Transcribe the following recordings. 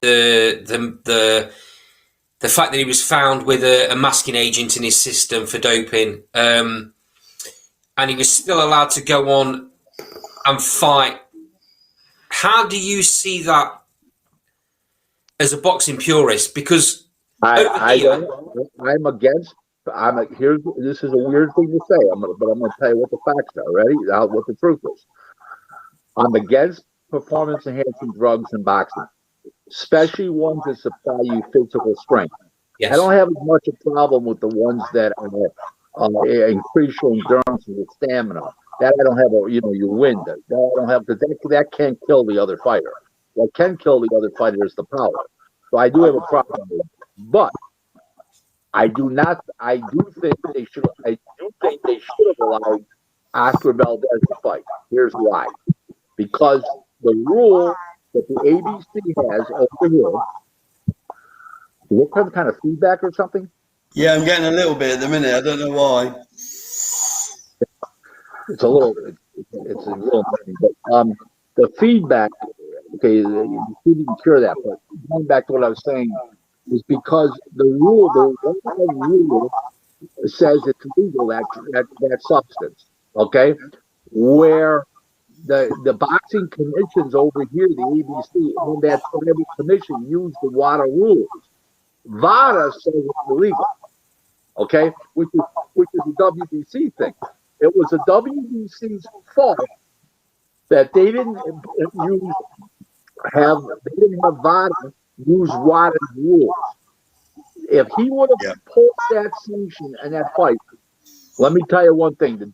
the fact that he was found with a masking agent in his system for doping, and he was still allowed to go on and fight. How do you see that as a boxing purist? Because I'm against. This is a weird thing to say. But I'm going to tell you what the facts are. Ready? What the truth is. I'm against performance-enhancing drugs in boxing, especially ones that supply you physical strength. Yes. I don't have as much a problem with the ones that increase your endurance and your stamina. That I don't have. You win. That I don't have, because that can't kill the other fighter. What can kill the other fighter is the power. So I do have a problem with it. But I do think they should have allowed Oscar Valdez to fight. Here's why. Because the rule that the ABC has over here, what kind of feedback or something? Yeah, I'm getting a little bit at the minute. I don't know why. It's a little but the feedback, okay, you didn't cure that, but going back to what I was saying, is because the rule says it's legal, that substance, okay? Where the boxing commissions over here, the ABC, and that private commission use the WADA rules. WADA says it's illegal, okay? Which is a WBC thing. It was the WBC's fault that they didn't have WADA use WADA's rules. If he would have pulled that sanction in that fight, let me tell you one thing: the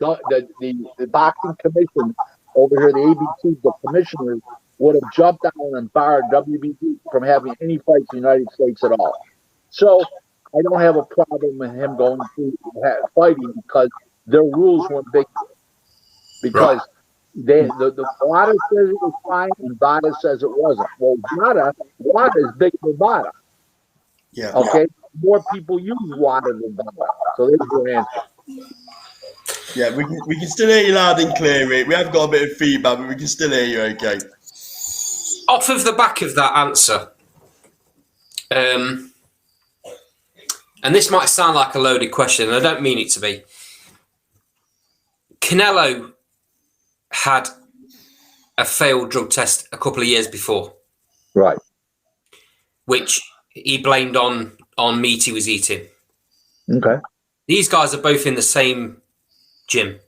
boxing commission over here, the ABC, the commissioners would have jumped down and barred WBC from having any fights in the United States at all. So I don't have a problem with him going through fighting, because their rules weren't big, because the WADA says it was fine and VADA says it wasn't. Well, WADA is bigger than VADA. Yeah. Okay. More people use WADA than VADA. So there's your answer. Yeah, we can still hear you loud and clear, Rick. We have got a bit of feedback, but we can still hear you okay. Off of the back of that answer, and this might sound like a loaded question, and I don't mean it to be. Canelo had a failed drug test a couple of years before. Right. Which he blamed on meat he was eating. Okay. These guys are both in the same gym.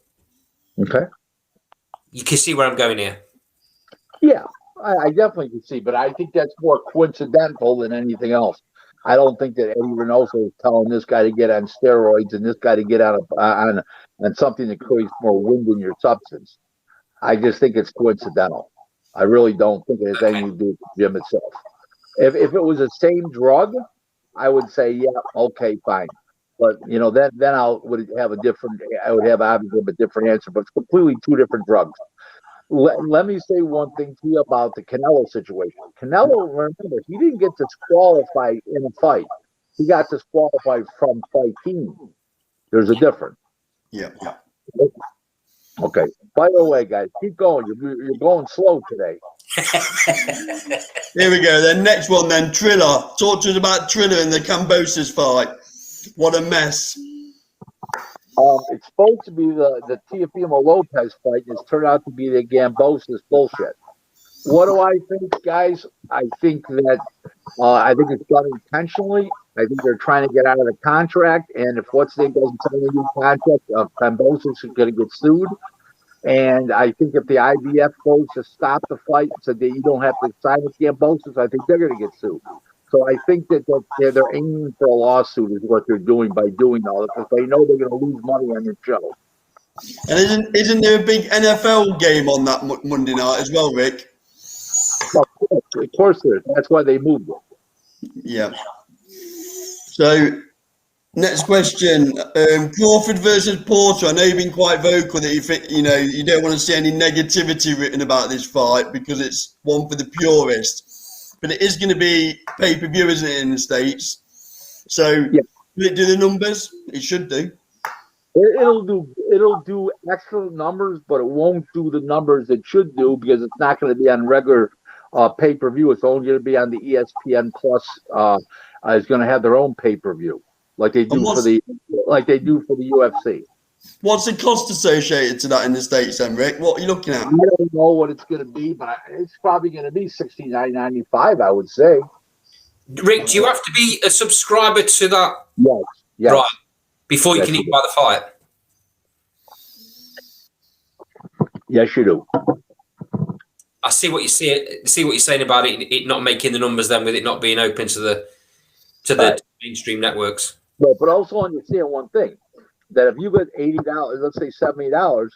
Okay. You can see where I'm going here. Yeah, I definitely can see, but I think that's more coincidental than anything else. I don't think that Eddie Reynoso is telling this guy to get on steroids and this guy to get on something that creates more wind in your substance. I just think it's coincidental. I really don't think it has anything to do with the gym itself. If it was the same drug, I would say, yeah, okay, fine. But then I would have obviously a different answer. But it's completely two different drugs. Let me say one thing to you about the Canelo situation. Canelo, remember, he didn't get disqualified in a fight. He got disqualified from fighting. There's a difference. Yeah. Okay. By the way, guys, keep going. You're going slow today. Here we go. Then next one, then Triller. Talk to us about Triller in the Kambosos fight. What a mess. It's supposed to be the Teofimo Lopez fight, and it's turned out to be the Kambosos bullshit. What do I think, guys? I think it's done intentionally. I think they're trying to get out of the contract, and if what's-his-name doesn't sign a new contract, Kambosos is going to get sued. And I think if the IBF goes to stop the fight and said that you don't have to sign with Kambosos, I think they're going to get sued. So I think that they're aiming for a lawsuit is what they're doing by doing all this, because they know they're going to lose money on the show. And isn't there a big NFL game on that Monday night as well, Rick? Of course there is. That's why they moved it. Yeah. So, next question. Crawford versus Porter. I know you've been quite vocal that you don't want to see any negativity written about this fight because it's one for the purists. But it is going to be pay-per-view, isn't it, in the States? So, will it do the numbers? It should do. It'll do extra numbers, but it won't do the numbers it should do because it's not going to be on regular pay-per-view. It's only going to be on the ESPN Plus. Is going to have their own pay-per-view, like they do for the UFC. What's the cost associated to that in the States, then, Rick? What are you looking at? I don't know what it's going to be, but it's probably going to be $69.95, I would say. Rick, do you have to be a subscriber to that? Yes. Right. Before you can even buy the fight? Yes, you do. I see what you see what you're saying about it not making the numbers then, with it not being open to the mainstream networks. But also understand one thing, that if you get $80, let's say $70,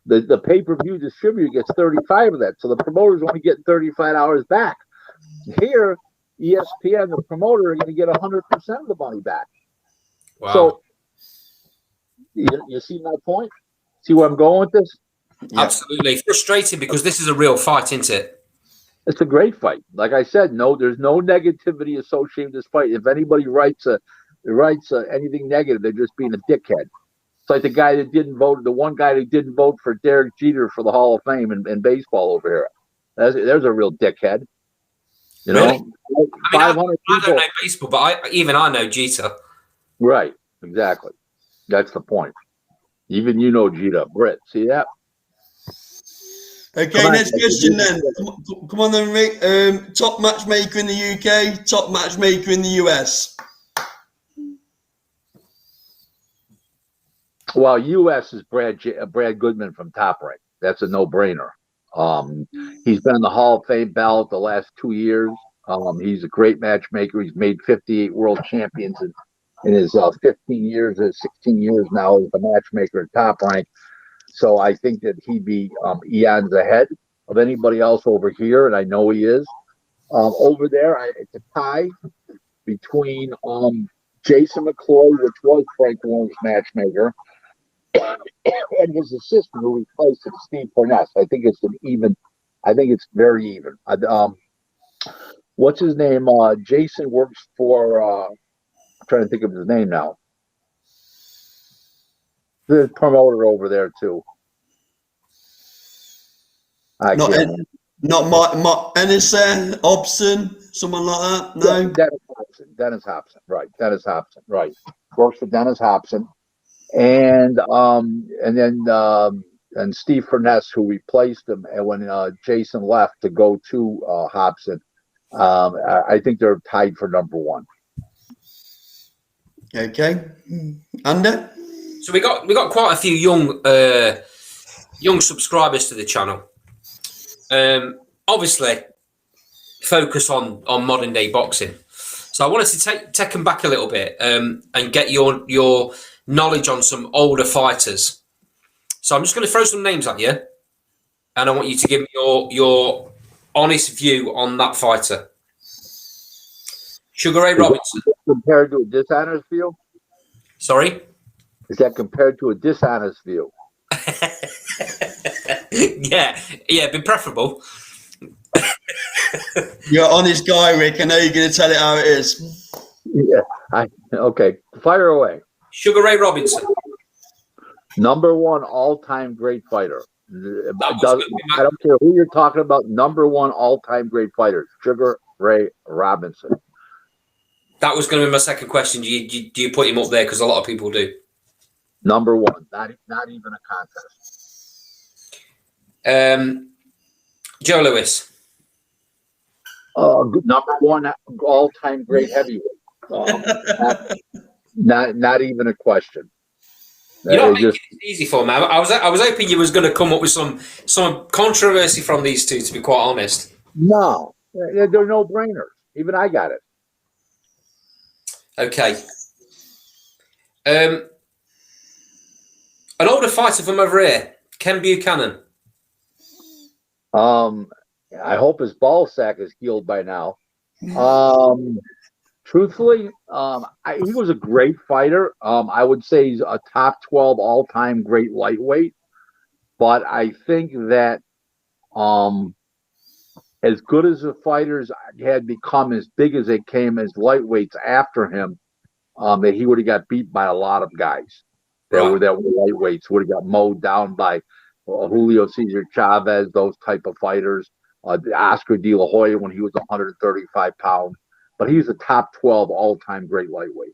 the pay-per-view distributor gets 35 of that. So the promoter's only getting $35 back. Here, ESPN, the promoter, are going to get 100% of the money back. Wow. So you see my point? See where I'm going with this? Yeah. Absolutely. Frustrating, because this is a real fight, isn't it? It's a great fight. Like I said, there's no negativity associated with this fight. If anybody writes anything negative, they're just being a dickhead. It's like the guy that didn't vote, the one guy who didn't vote for Derek Jeter for the Hall of Fame in baseball over here. There's a real dickhead. You know, really? I 500 I people. don't know baseball, but I know Jeter. Right, exactly. That's the point. Even you know Jeter, Britt. See that? Okay, next question then. Come on then, Rick. Top matchmaker in the UK, top matchmaker in the US. Well, U.S. is Brad Goodman from Top Rank. That's a no-brainer. He's been in the Hall of Fame ballot the last 2 years. He's a great matchmaker. He's made 58 world champions in his 15 years, 16 years now as a matchmaker at Top Rank. So I think that he'd be eons ahead of anybody else over here, and I know he is. Over there, it's a tie between Jason McCloy, which was Frank Warren's matchmaker, and his assistant, who replaced him, Steve Furness. I think it's very even. What's his name? Jason works for. I'm trying to think of his name now. The promoter over there too. Not Ennis, Hobson, someone like that. No, Dennis Hobson. Right, Dennis Hobson. Right, works for Dennis Hobson, and Steve Furness, who replaced him, and when Jason left to go to Hobson, I think they're tied for number one. Okay, Andy. So we got quite a few young subscribers to the channel. Obviously, focus on modern day boxing. So I wanted to take them back a little bit and get your knowledge on some older fighters. So I'm just going to throw some names at you, and I want you to give me your honest view on that fighter. Sugar Ray Robertson. Compared to a dishonest view? Sorry? Is that compared to a dishonest view? yeah, be preferable. You're an honest guy, Rick. I know you're going to tell it how it is. Yeah. Okay. Fire away. Sugar Ray Robinson. Number one all-time great fighter. I don't care who you're talking about. Number one all-time great fighter. Sugar Ray Robinson. That was going to be my second question. Do you put him up there? Because a lot of people do. Number one. Not even a contest. Joe Lewis. Number one all-time great heavyweight. Not even a question. You're not making it easy for me. I was hoping you was going to come up with some controversy from these two, to be quite honest. No, they're no-brainers. Even I got it. Okay. An older fighter from over here, Ken Buchanan. I hope his ball sack is healed by now. Truthfully, he was a great fighter. I would say he's a top 12 all-time great lightweight. But I think that as good as the fighters had become, as big as they came as lightweights after him, that he would have got beat by a lot of guys that were lightweights. Would have got mowed down by Julio Cesar Chavez, those type of fighters. Oscar De La Hoya when he was 135 pounds. But he's a top 12 all-time great lightweight.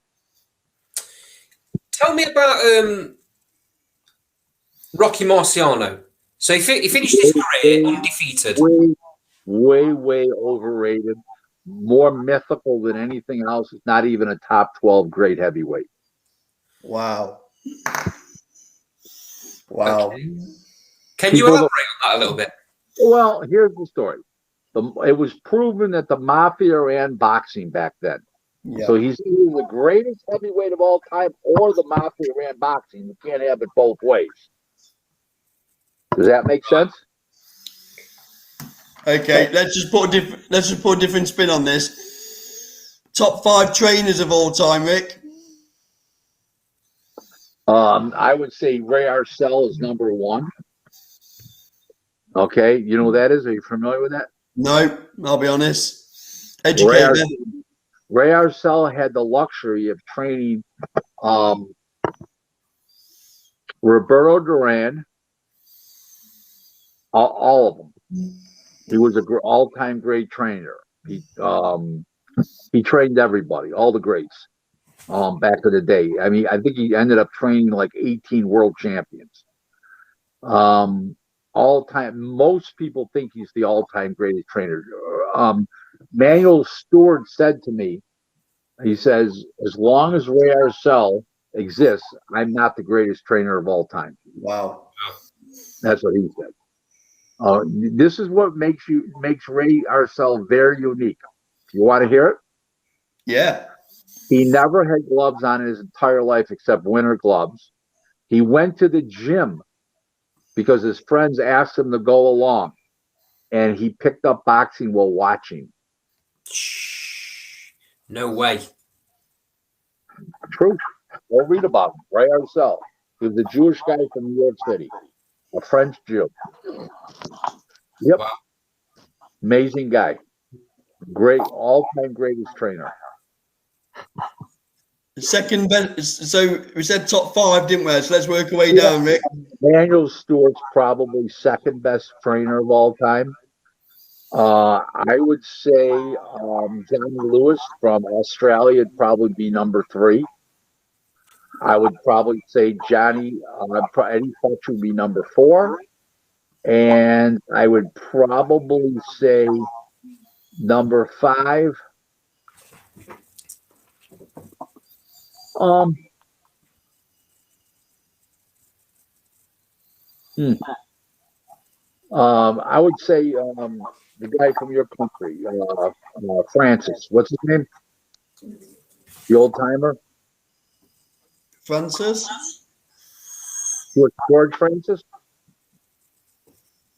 Tell me about Rocky Marciano. So he finished his career undefeated. Way overrated. More mythical than anything else. It's not even a top 12 great heavyweight. Wow. Wow. Okay. Can you elaborate on that a little bit? Well, here's the story. It was proven that the mafia ran boxing back then. Yeah. So he's either the greatest heavyweight of all time or the mafia ran boxing. You can't have it both ways. Does that make sense? Okay, let's just put a different spin on this. Top 5 trainers of all time, Rick. I would say Ray Arcel is number 1. Okay, you know who that is? Are you familiar with that? No, I'll be honest. Educate me. Ray Arcel had the luxury of training Roberto Duran, all of them. He was an all-time great trainer. He trained everybody, all the greats, back in the day. I mean, I think he ended up training like 18 world champions. All time, most people think he's the all-time greatest trainer. Manuel Stewart said to me, he says, as long as Ray Arcel exists, I'm not the greatest trainer of all time. Wow. That's what he said. This is what makes Ray Arcel very unique. You want to hear it? Yeah. He never had gloves on in his entire life except winter gloves. He went to the gym because his friends asked him to go along, and he picked up boxing while watching. No way. True. Go read about him. Ray Arcel. He was a Jewish guy from New York City, a French Jew. Yep. Wow. Amazing guy. Great, all-time greatest trainer. Second best. So we said top 5, didn't we? So let's work our way down, Rick. Manuel Stewart's probably second best trainer of all time. I would say Johnny Lewis from Australia would probably be number 3. I would probably say Eddie Futch would be number 4. And I would probably say number 5. I would say the guy from your country, Francis. What's his name? The old timer? Francis? George Francis?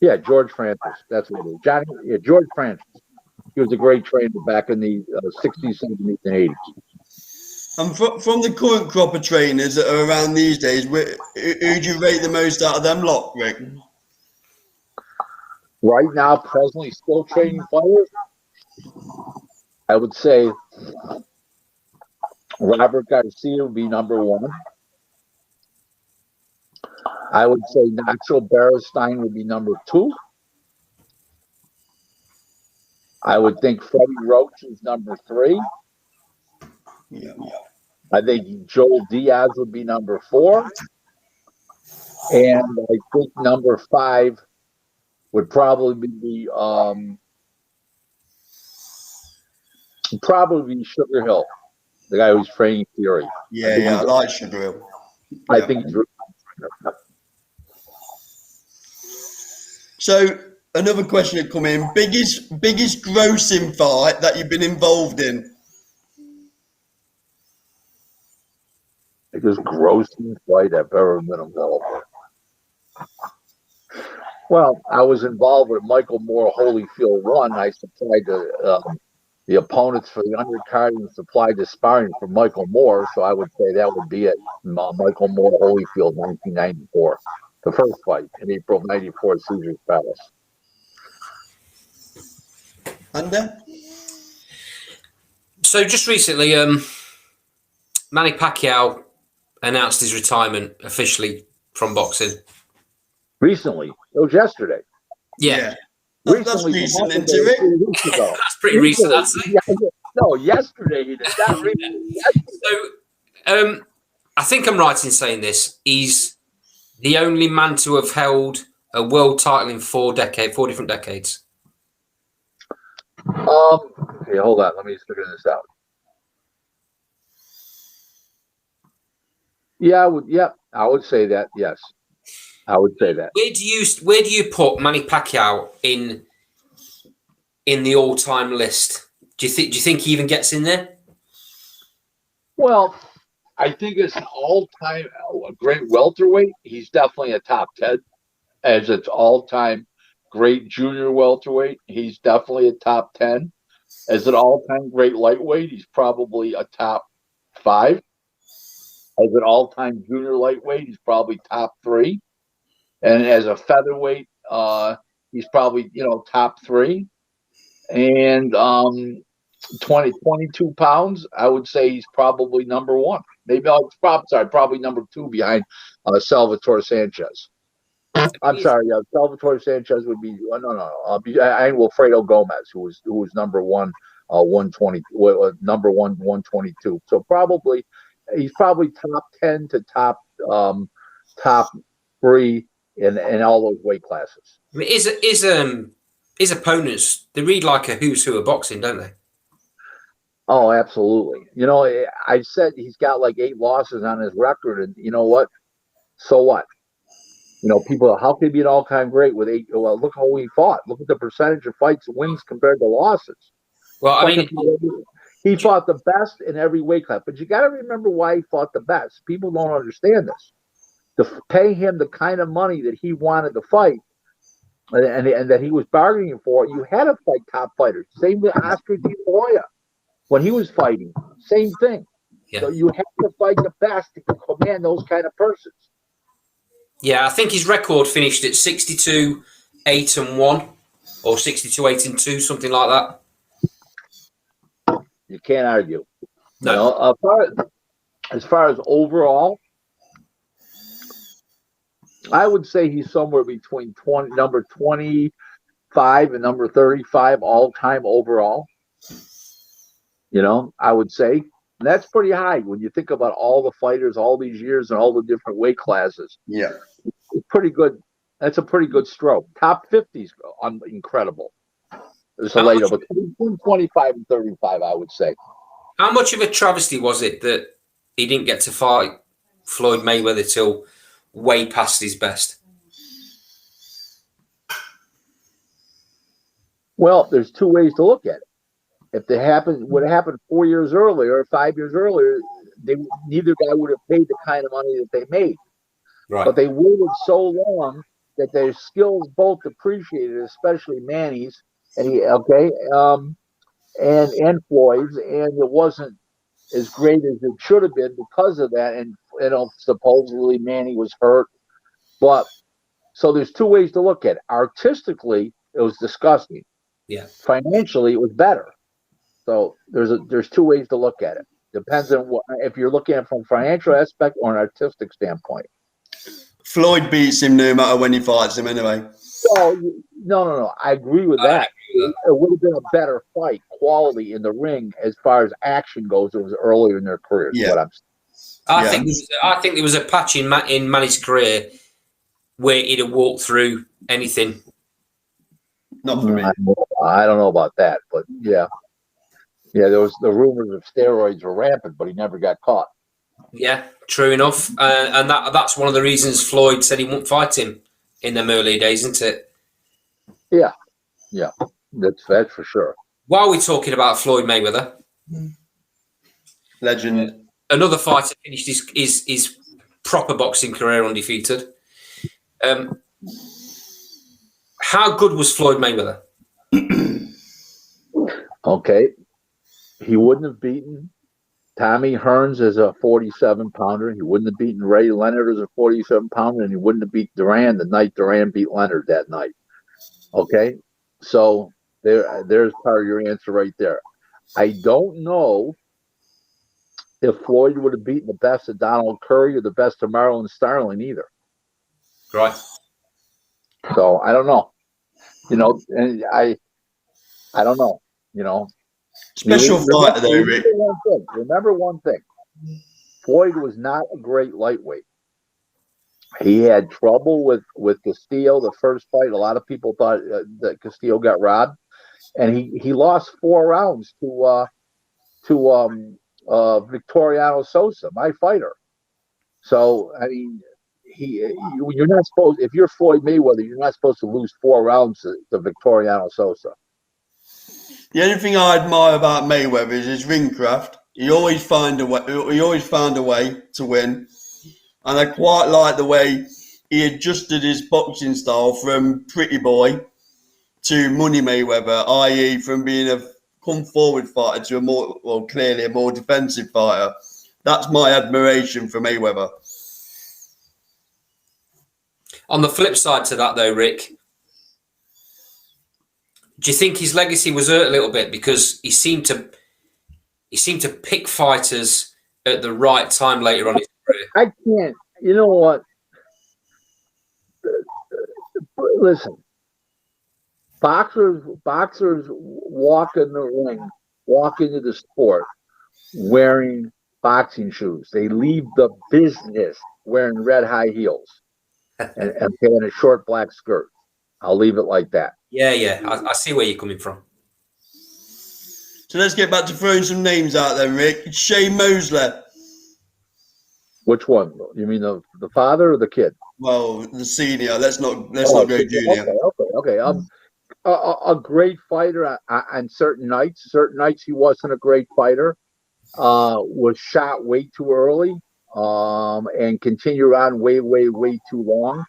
Yeah, George Francis. That's what it is. George Francis. He was a great trainer back in the 60s, 70s, and 80s. And from the current crop of trainers that are around these days, who do you rate the most out of them lot, Rick? Right now, presently still training fighters, I would say Robert Garcia would be number 1. I would say Nacho Beristain would be number 2. I would think Freddie Roach is number 3. Yeah. I think Joel Diaz would be number 4. And I think number 5 would probably be Sugar Hill, the guy who's training Fury. I like Sugar Hill. I think he's really. So another question had come in: biggest grossing fight that you've been involved in? Biggest grossing fight I've ever been involved in. Well, I was involved with Michael Moore Holyfield 1. I supplied the opponents for the undercard and supplied the sparring for Michael Moore. So I would say that would be it. Michael Moore Holyfield 1994. The first fight in April of 94 at Caesar's Palace. And So just recently, Manny Pacquiao announced his retirement officially from boxing. Recently. It was yesterday. Yeah. That's Recently, recent, Monday, isn't it? 3 weeks ago. That's pretty recent, I'd say. No, yesterday he did. Not recently. So, I think I'm right in saying this. He's the only man to have held a world title in 4 different decades. Okay, hold on. Let me figure this out. Yeah, I would say that. Yes, I would say that. Where do you put Manny Pacquiao in the all-time list? Do you think he even gets in there? Well, I think it's an all-time a great welterweight. He's definitely a top 10 as its all-time great junior welterweight. He's definitely a top 10 as an all-time great lightweight. He's probably a top 5 as an all-time junior lightweight. He's probably top 3, and as a featherweight, he's probably top 3. And 22 pounds, I would say he's probably number 1. Maybe probably number 2 behind Salvatore Sanchez. I'm sorry, Salvatore Sanchez would be Wilfredo Gomez, who was number 1, 120, number 122. So he's probably top 10 to top 3 in all those weight classes. I mean, his opponents, they read like a who's who of boxing, don't they? Oh, absolutely. I said he's got like 8 losses on his record, and you know what? So what? People, how could he be an all-time great with 8? Well, look how he fought. Look at the percentage of fights wins compared to losses. Well, I mean, he fought the best in every weight class, but you got to remember why he fought the best. People don't understand this. To pay him the kind of money that he wanted to fight, and that he was bargaining for, you had to fight top fighters. Same with Oscar De La Hoya. When he was fighting, same thing. Yeah. So you have to fight the best to command those kind of persons. Yeah, I think his record finished at 62-8-1 or 62-8-2, something like that. You can't argue. No. As far as overall, I would say he's somewhere between number 25 and number 35 all-time overall. I would say. And that's pretty high when you think about all the fighters, all these years, and all the different weight classes. Yeah. It's pretty good. That's a pretty good stroke. Top 50's incredible. There's a later, but between 25 and 35, I would say. How much of a travesty was it that he didn't get to fight Floyd Mayweather till way past his best? Well, there's 2 ways to look at it. If they would have happened 4 years earlier or 5 years earlier, neither guy would have paid the kind of money that they made. Right. But they waited so long that their skills both appreciated, especially Manny's and Floyd's, and it wasn't as great as it should have been because of that. And supposedly Manny was hurt. But so there's 2 ways to look at it. Artistically, it was disgusting. Yeah. Financially, it was better. So there's 2 ways to look at it. Depends on if you're looking at it from a financial aspect or an artistic standpoint. Floyd beats him no matter when he fights him anyway. Well, no. I agree with that. It would have been a better fight quality in the ring as far as action goes. It was earlier in their careers. Yeah. What I'm saying. I think there was a patch in Manny's career where he'd have walked through anything. Not for me. I don't know about that, but yeah. Yeah, there was the rumors of steroids were rampant, but he never got caught. Yeah, true enough. And that's one of the reasons Floyd said he wouldn't fight him in them early days, isn't it? Yeah. That's for sure. While we're talking about Floyd Mayweather, legend, another fighter finished his proper boxing career undefeated. How good was Floyd Mayweather? Okay. He wouldn't have beaten Tommy Hearns as a 47-pounder. He wouldn't have beaten Ray Leonard as a 47-pounder, and he wouldn't have beat Duran the night Duran beat Leonard that night. Okay? So there's part of your answer right there. I don't know if Floyd would have beaten the best of Donald Curry or the best of Marlon Starling either. Right. So I don't know. And I don't know. Special fighter though, Rick. Remember one thing. Floyd was not a great lightweight. He had trouble with Castillo the first fight. A lot of people thought that Castillo got robbed, and he lost 4 rounds to Victoriano Sosa, my fighter. So I mean, you're not supposed, if you're Floyd Mayweather, you're not supposed to lose 4 rounds to Victoriano Sosa. The only thing I admire about Mayweather is his ring craft. He always found a way. He always found a way to win, and I quite like the way he adjusted his boxing style from pretty boy to Money Mayweather, i.e., from being a come forward fighter to a more, clearly a more defensive fighter. That's my admiration for Mayweather. On the flip side to that, though, Rick, do you think his legacy was hurt a little bit because he seemed to pick fighters at the right time later on in his career? I can't. You know what? Listen, boxers walk in the ring, walk into the sport wearing boxing shoes. They leave the business wearing red high heels and a short black skirt. I'll leave it like that. Yeah. I see where you're coming from. So let's get back to throwing some names out there, Rick. Shane Mosley. Which one? You mean the father or the kid? Well, the senior. Let's not go junior. Okay. A great fighter on certain nights. Certain nights he wasn't a great fighter. Was shot way too early. And continued on way too long.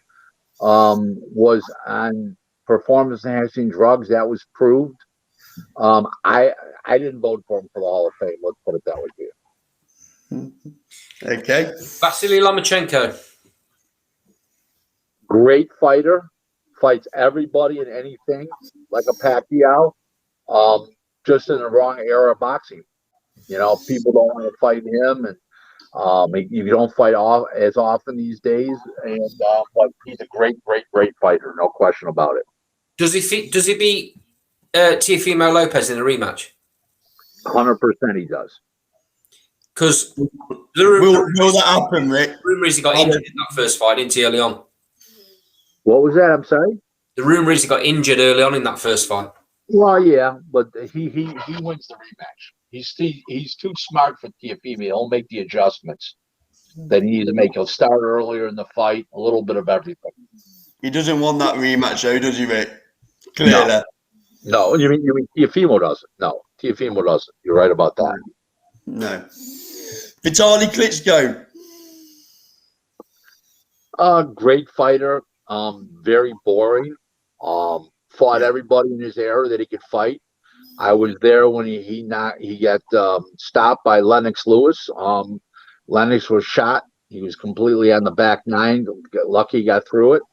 Was on performance enhancing drugs. That was proved. I didn't vote for him for the Hall of Fame. Let's put it that way to you. Okay. Vasily Lomachenko. Great fighter. Fights everybody and anything like a Pacquiao. Just in the wrong era of boxing. People don't want to fight him, and you don't fight as often these days. And but he's a great fighter, no question about it. Does he beat Teofimo Lopez in a rematch? 100% he does. Because will that happen, Rick? The rumour is he got injured in that first fight, didn't he, early on? What was that? I'm sorry? The rumour is he got injured early on in that first fight. Well, yeah, but he wins the rematch. He's too smart for Teofimo. He'll make the adjustments that he needs to make. He'll start earlier in the fight, a little bit of everything. He doesn't want that rematch, though, does he, Rick? Clearly. No, you mean Teofimo doesn't. No, Teofimo doesn't. You're right about that. No. Vitaly Klitschko. Great fighter. Very boring. Fought everybody in his era that he could fight. I was there when he got stopped by Lennox Lewis. Lennox was shot. He was completely on the back nine. Lucky he got through it.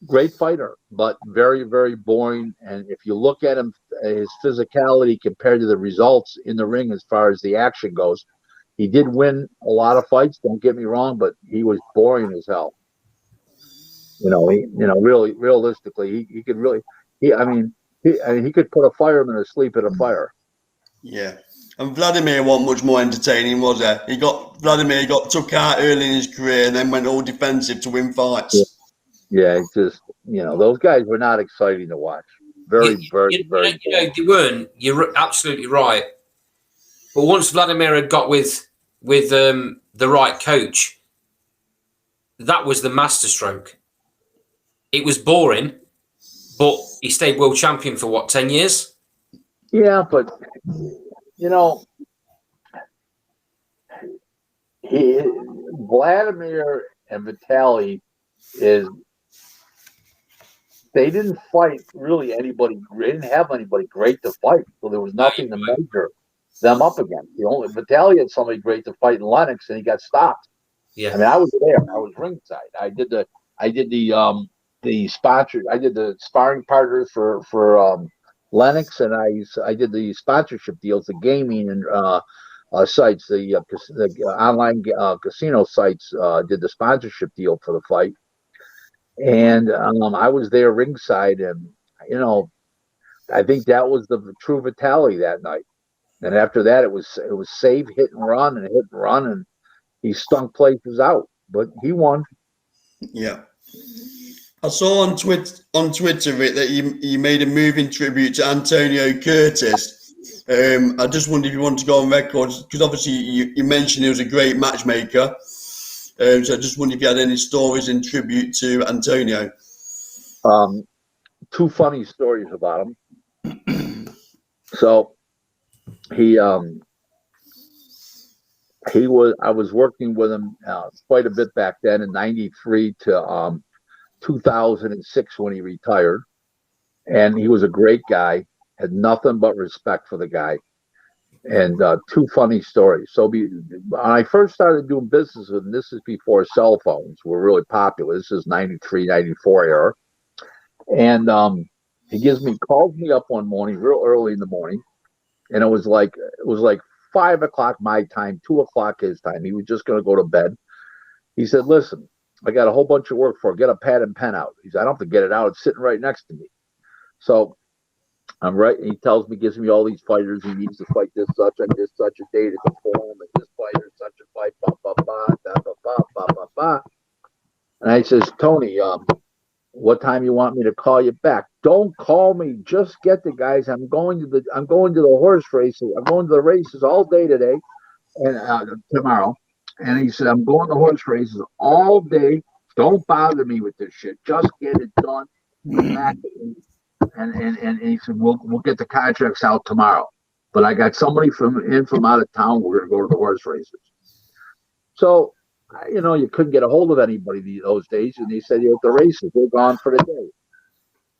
Great fighter, but very, very boring. And if you look at him, his physicality compared to the results in the ring as far as the action goes, he did win a lot of fights. Don't get me wrong, but he was boring as hell. Really, realistically, he could really, he could put a fireman asleep at a fire. Yeah. And Vladimir wasn't much more entertaining, was there? Vladimir got took out early in his career and then went all defensive to win fights. Yeah, it's just, those guys were not exciting to watch. Very. They weren't. You're absolutely right. But once Vladimir had got with the right coach, that was the masterstroke. It was boring, but he stayed world champion for 10 years? Yeah, but Vladimir and Vitaly they didn't fight really anybody. They didn't have anybody great to fight, so there was nothing to measure them up against. Vitaly had somebody great to fight in Lennox, and he got stopped. Yeah, I mean, I was there. I was ringside. I did the sponsor. I did the sparring partners for Lennox, and I did the sponsorship deals, the gaming and sites, the online casino sites. Did the sponsorship deal for the fight. And I was there ringside, and you know, I think that was the true fatality that night. And after that, it was save, hit and run, and he stunk places out. But he won. Yeah. I saw on Twitter Rick, that you made a moving tribute to Antonio Curtis. I just wondered if you wanted to go on record, because obviously you mentioned he was a great matchmaker. So I just wondered if you had any stories in tribute to Antonio. Two funny stories about him. So he was, I was working with him quite a bit back then in '93 to 2006 when he retired, and he was a great guy. Had nothing but respect for the guy. And two funny stories. So when I first started doing business with him, this is before cell phones were really popular. This is '93, '94 era. And calls me up one morning, real early in the morning, and it was like 5 o'clock my time, 2 o'clock his time. He was just going to go to bed. He said, "Listen, I got a whole bunch of work for. Get a pad and pen out." He said, "I don't have to get it out. It's sitting right next to me." So I'm right. He tells me, gives me all these fighters. He needs to fight this such and this such a date to perform, and this fighter such a fight. Ba ba ba ba ba ba ba ba ba. And I says, "Tony, what time you want me to call you back? Don't call me. Just get the guys. I'm going to the horse races. I'm going to the races all day today and tomorrow." And he said, "I'm going to horse races all day. Don't bother me with this shit. Just get it done. Come back." And he said, we'll get the contracts out tomorrow. But I got somebody from out of town. We're going to go to the horse races. So, you couldn't get a hold of anybody those days. And he said, "You're at the races. We're gone for the day."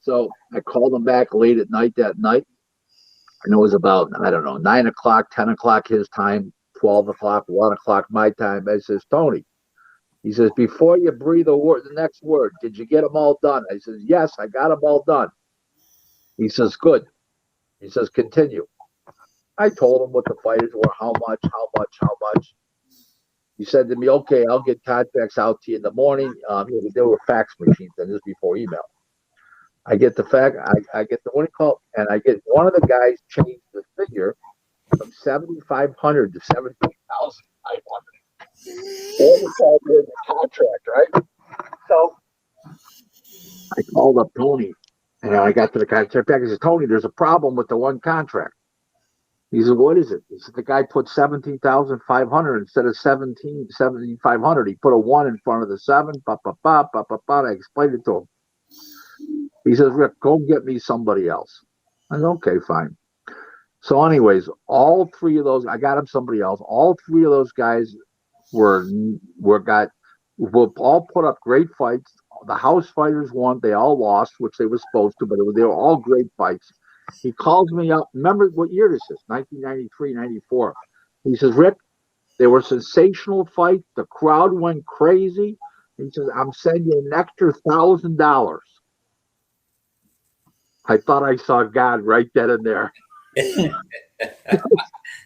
So I called him back late at night that night. And it was about, I don't know, 9 o'clock, 10 o'clock his time, 12 o'clock, 1 o'clock my time. I says, "Tony," he says, "before you breathe the next word, did you get them all done?" I says, "Yes, I got them all done." He says, "Good." He says, "Continue." I told him what the fighters were, how much. He said to me, "Okay, I'll get contracts out to you in the morning." There were fax machines, and this is before email. I get the fax. I get the what do you call it? And I get one of the guys changed the figure from 7,500 to 17,500. It's all in the contract, right? So I called up Tony, and I got to the contract back. I said, "Tony, there's a problem with the one contract." He said, "What is it?" He said, "The guy put 17,500 instead of 7,500. He put a 1 in front of the 7. Ba, ba, ba, ba, ba, ba. I explained it to him. He says, "Rick, go get me somebody else." I said, "Okay, fine." So anyways, all three of those, I got him somebody else. All three of those guys were all put up great fights. The house fighters won. They all lost, which they were supposed to, but they were all great fights. He calls me up. Remember what year this is? 1993, 94. He says, "Rick, they were sensational fights. The crowd went crazy." He says, "I'm sending you an extra $1,000. I thought I saw God right then and there.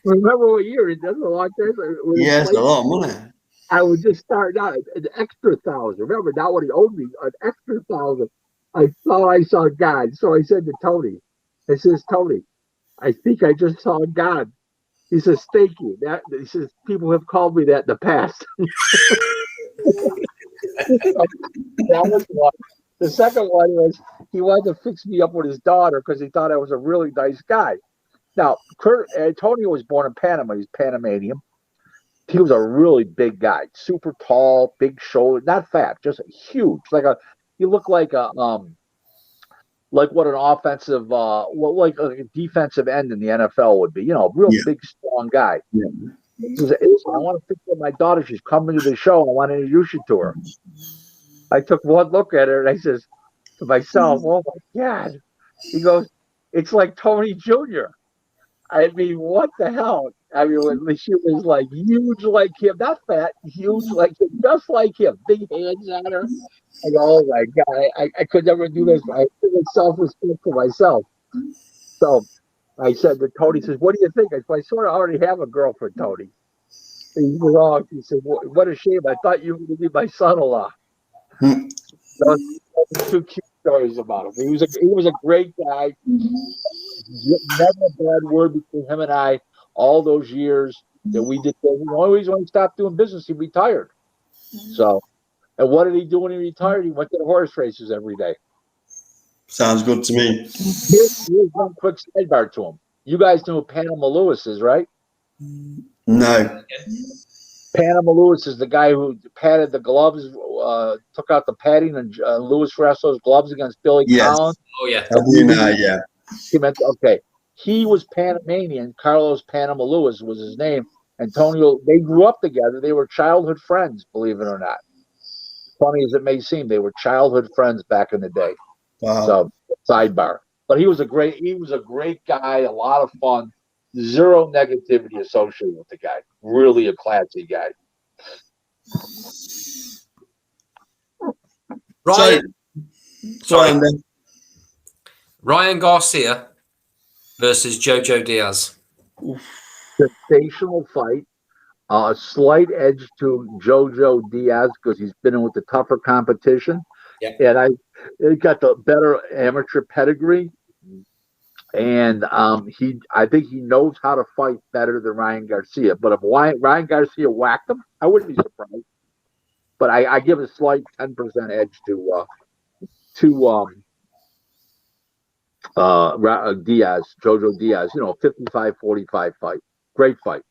Remember what year? It doesn't a lot there. Yes, a lot of money. I was just starting out an extra $1,000. Remember, not what he owed me, an extra $1,000. I thought I saw God. So I said to Tony, I says, "Tony, I think I just saw God." He says, "Thank you." He says, "People have called me that in the past." That was one. The second one was he wanted to fix me up with his daughter because he thought I was a really nice guy. Now, Antonio was born in Panama. He's Panamanian. He was a really big guy, super tall, big shoulder, not fat, just huge. He looked like like what an offensive, like a defensive end in the NFL would be. Real big, strong guy. Yeah. He says, "I want to fix up my daughter. She's coming to the show. I want to introduce you to her." I took one look at her and I says to myself, "Oh my God." He goes, "It's like Tony Jr." I mean, what the hell? I mean, she was like huge like him, not fat, huge like him, just like him, big hands on her. I go, "Oh my God, I could never do this." I feel self-respect for myself. So I said to Tony, says, "What do you think?" I said, "I sort of already have a girlfriend, Tony." And he said, "Oh," he said, "What a shame. I thought you were going to be my son-in-law." Those two cute stories about him. He was a great guy. Never a bad word between him and I. All those years that we did, always when he stopped doing business, he retired. So, and what did he do when he retired? He went to the horse races every day. Sounds good to me. Here's one quick sidebar to him. You guys know who Panama Lewis is, right? No. Panama Lewis is the guy who patted the gloves, took out the padding, and Lewis wrestled gloves against Billy Collins. Oh, yeah. I do know, yeah. Okay. He was Panamanian. Carlos Panama Lewis was his name. Antonio, they grew up together. They were childhood friends, believe it or not. Funny as it may seem, they were childhood friends back in the day. Wow. So, sidebar. But he was a great guy, a lot of fun. Zero negativity associated with the guy. Really a classy guy. Ryan Garcia versus Jojo Diaz. Sensational fight. A slight edge to Jojo Diaz because he's been in with the tougher competition. Yep. And he got the better amateur pedigree. And I think he knows how to fight better than Ryan Garcia. But if Ryan Garcia whacked him, I wouldn't be surprised. But I give a slight 10% edge to Diaz, Jojo Diaz. 55-45 fight. Great fight.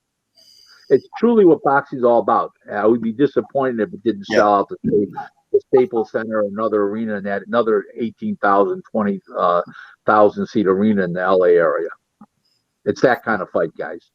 It's truly what boxing's all about. I would be disappointed if it didn't sell out the Staples Center, another arena, and that another 18,000, 20,000 seat arena in the LA area. It's that kind of fight, guys.